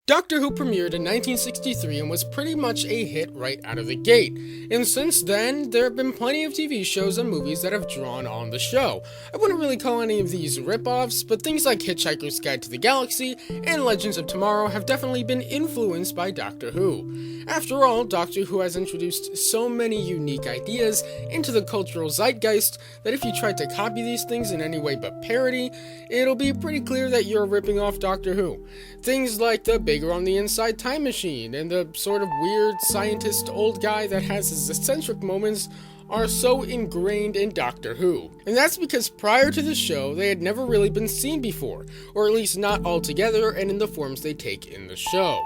Doctor Who premiered in 1963 and was pretty much a hit right out of the gate, and since then, there have been plenty of TV shows and movies that have drawn on the show. I wouldn't really call any of these rip-offs, but things like Hitchhiker's Guide to the Galaxy and Legends of Tomorrow have definitely been influenced by Doctor Who. After all, Doctor Who has introduced so many unique ideas into the cultural zeitgeist that if you try to copy these things in any way but parody, it'll be pretty clear that you're ripping off Doctor Who. Things like the bigger on the inside time machine and the sort of weird scientist old guy that has his eccentric moments are so ingrained in Doctor Who. And that's because prior to the show, they had never really been seen before, or at least not all together and in the forms they take in the show.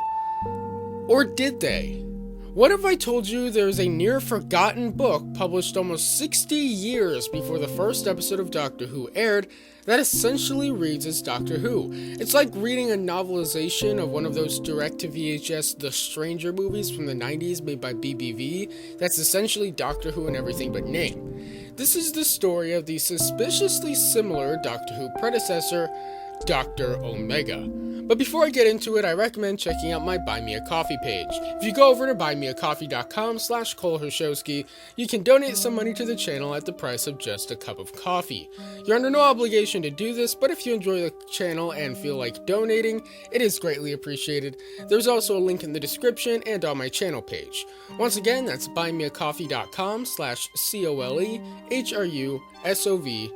Or did they? What if I told you there's a near-forgotten book published almost 60 years before the first episode of Doctor Who aired that essentially reads as Doctor Who? It's like reading a novelization of one of those direct-to-VHS The Stranger movies from the 90s made by BBV that's essentially Doctor Who in everything but name. This is the story of the suspiciously similar Doctor Who predecessor, Dr. Omega. But before I get into it, I recommend checking out my Buy Me a Coffee page. If you go over to buymeacoffee.com/ColeHershowski, you can donate some money to the channel at the price of just a cup of coffee. You're under no obligation to do this, but if you enjoy the channel and feel like donating, it is greatly appreciated. There's also a link in the description and on my channel page. Once again, that's buymeacoffee.com/ColeHershowski.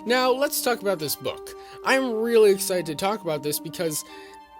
Now, let's talk about this book. I'm really excited to talk about this because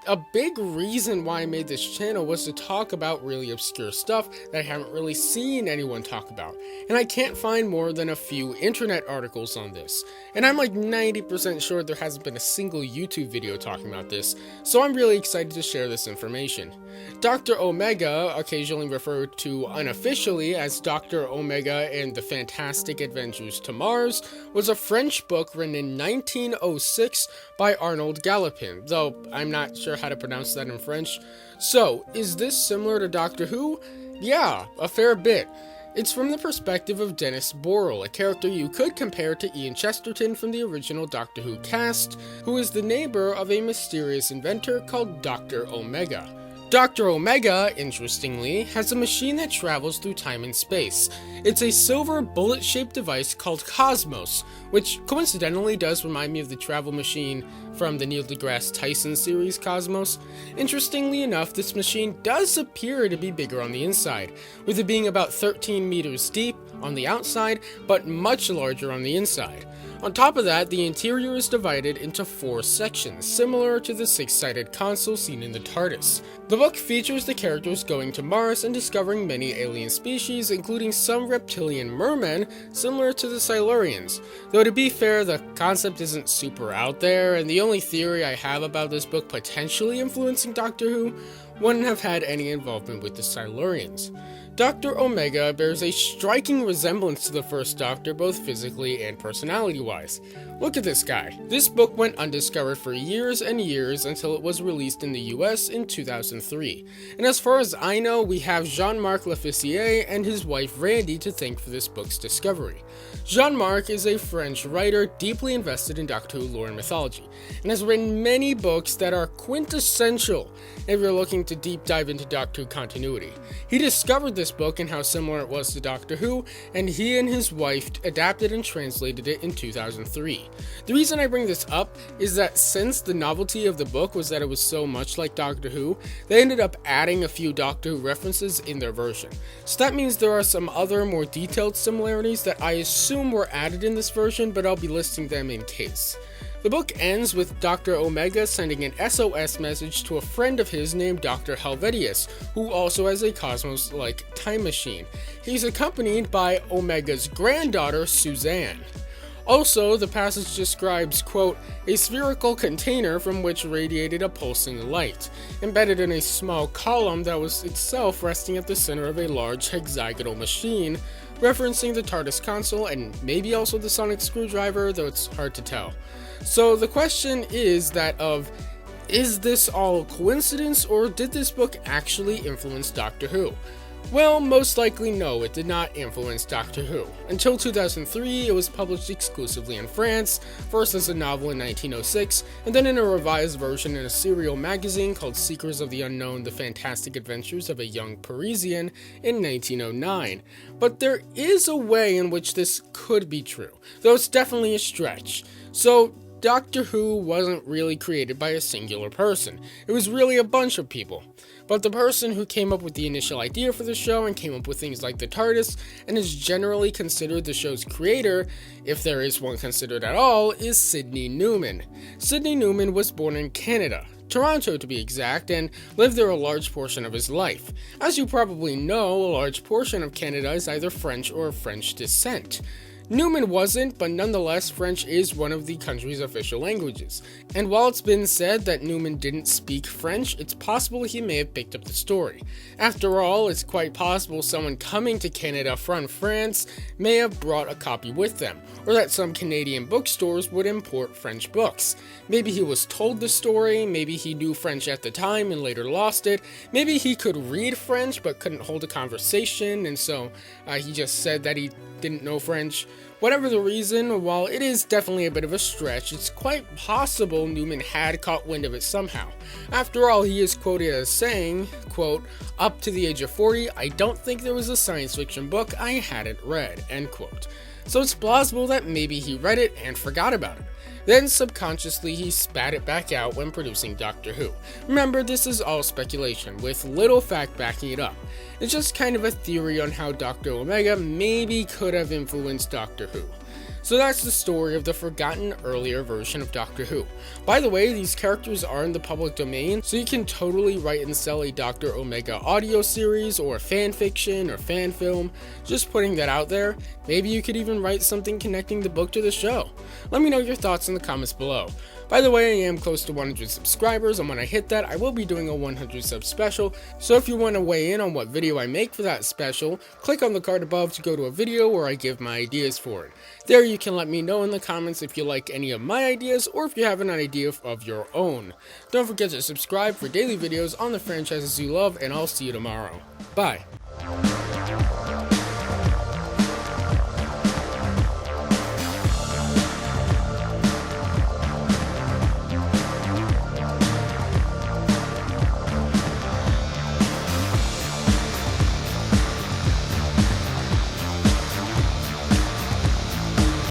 a big reason why I made this channel was to talk about really obscure stuff that I haven't really seen anyone talk about. And I can't find more than a few internet articles on this. And I'm like 90% sure there hasn't been a single YouTube video talking about this, so I'm really excited to share this information. Dr. Omega, occasionally referred to unofficially as Dr. Omega and the Fantastic Adventures to Mars, was a French book written in 1906 by Arnold Galopin, though I'm not sure how to pronounce that in French. So, is this similar to Doctor Who? Yeah, a fair bit. It's from the perspective of Dennis Borel, a character you could compare to Ian Chesterton from the original Doctor Who cast, who is the neighbor of a mysterious inventor called Dr. Omega. Dr. Omega, interestingly, has a machine that travels through time and space. It's a silver bullet-shaped device called Cosmos, which coincidentally does remind me of the travel machine from the Neil deGrasse Tyson series Cosmos. Interestingly enough, this machine does appear to be bigger on the inside, with it being about 13 meters deep on the outside, but much larger on the inside. On top of that, the interior is divided into 4 sections, similar to the 6-sided console seen in the TARDIS. The book features the characters going to Mars and discovering many alien species, including some reptilian mermen, similar to the Silurians. Though to be fair, the concept isn't super out there, and the only theory I have about this book potentially influencing Doctor Who wouldn't have had any involvement with the Silurians. Dr. Omega bears a striking resemblance to the first Doctor, both physically and personality-wise. Look at this guy. This book went undiscovered for years and years until it was released in the US in 2003. And as far as I know, we have Jean-Marc and his wife Randy to thank for this book's discovery. Jean-Marc is a French writer deeply invested in Doctor Who lore and mythology, and has written many books that are quintessential if you're looking to deep dive into Doctor Who continuity. He discovered this book and how similar it was to Doctor Who, and he and his wife adapted and translated it in 2003. The reason I bring this up is that since the novelty of the book was that it was so much like Doctor Who, they ended up adding a few Doctor Who references in their version. So that means there are some other more detailed similarities that I assume were added in this version, but I'll be listing them in case. The book ends with Dr. Omega sending an SOS message to a friend of his named Dr. Helvetius, who also has a Cosmos-like time machine. He's accompanied by Omega's granddaughter, Suzanne. Also, the passage describes, quote, a spherical container from which radiated a pulsing light, embedded in a small column that was itself resting at the center of a large hexagonal machine, referencing the TARDIS console and maybe also the sonic screwdriver, though it's hard to tell. So the question is that of, is this all coincidence, or did this book actually influence Doctor Who? Well, most likely no, it did not influence Doctor Who. Until 2003, it was published exclusively in France, first as a novel in 1906, and then in a revised version in a serial magazine called Seekers of the Unknown: The Fantastic Adventures of a Young Parisian in 1909. But there is a way in which this could be true, though it's definitely a stretch. So, Doctor Who wasn't really created by a singular person. It was really a bunch of people. But the person who came up with the initial idea for the show and came up with things like the TARDIS, and is generally considered the show's creator, if there is one considered at all, is Sidney Newman. Sidney Newman was born in Canada, Toronto to be exact, and lived there a large portion of his life. As you probably know, a large portion of Canada is either French or of French descent. Newman wasn't, but nonetheless, French is one of the country's official languages. And while it's been said that Newman didn't speak French, it's possible he may have picked up the story. After all, it's quite possible someone coming to Canada from France may have brought a copy with them, or that some Canadian bookstores would import French books. Maybe he was told the story, maybe he knew French at the time and later lost it, maybe he could read French but couldn't hold a conversation, and so he just said that he didn't know French. Whatever the reason, while it is definitely a bit of a stretch, it's quite possible Newman had caught wind of it somehow. After all, he is quoted as saying, quote, "Up to the age of 40, I don't think there was a science fiction book I hadn't read," end quote. So it's plausible that maybe he read it and forgot about it. Then subconsciously he spat it back out when producing Doctor Who. Remember, this is all speculation, with little fact backing it up. It's just kind of a theory on how Dr. Omega maybe could have influenced Doctor Who. So that's the story of the forgotten earlier version of Doctor Who. By the way, these characters are in the public domain, so you can totally write and sell a Dr. Omega audio series, or a fan fiction, or fan film. Just putting that out there. Maybe you could even write something connecting the book to the show. Let me know your thoughts in the comments below. By the way, I am close to 100 subscribers, and when I hit that, I will be doing a 100 sub special, so if you want to weigh in on what video I make for that special, click on the card above to go to a video where I give my ideas for it. There you can let me know in the comments if you like any of my ideas, or if you have an idea of your own. Don't forget to subscribe for daily videos on the franchises you love, and I'll see you tomorrow. Bye.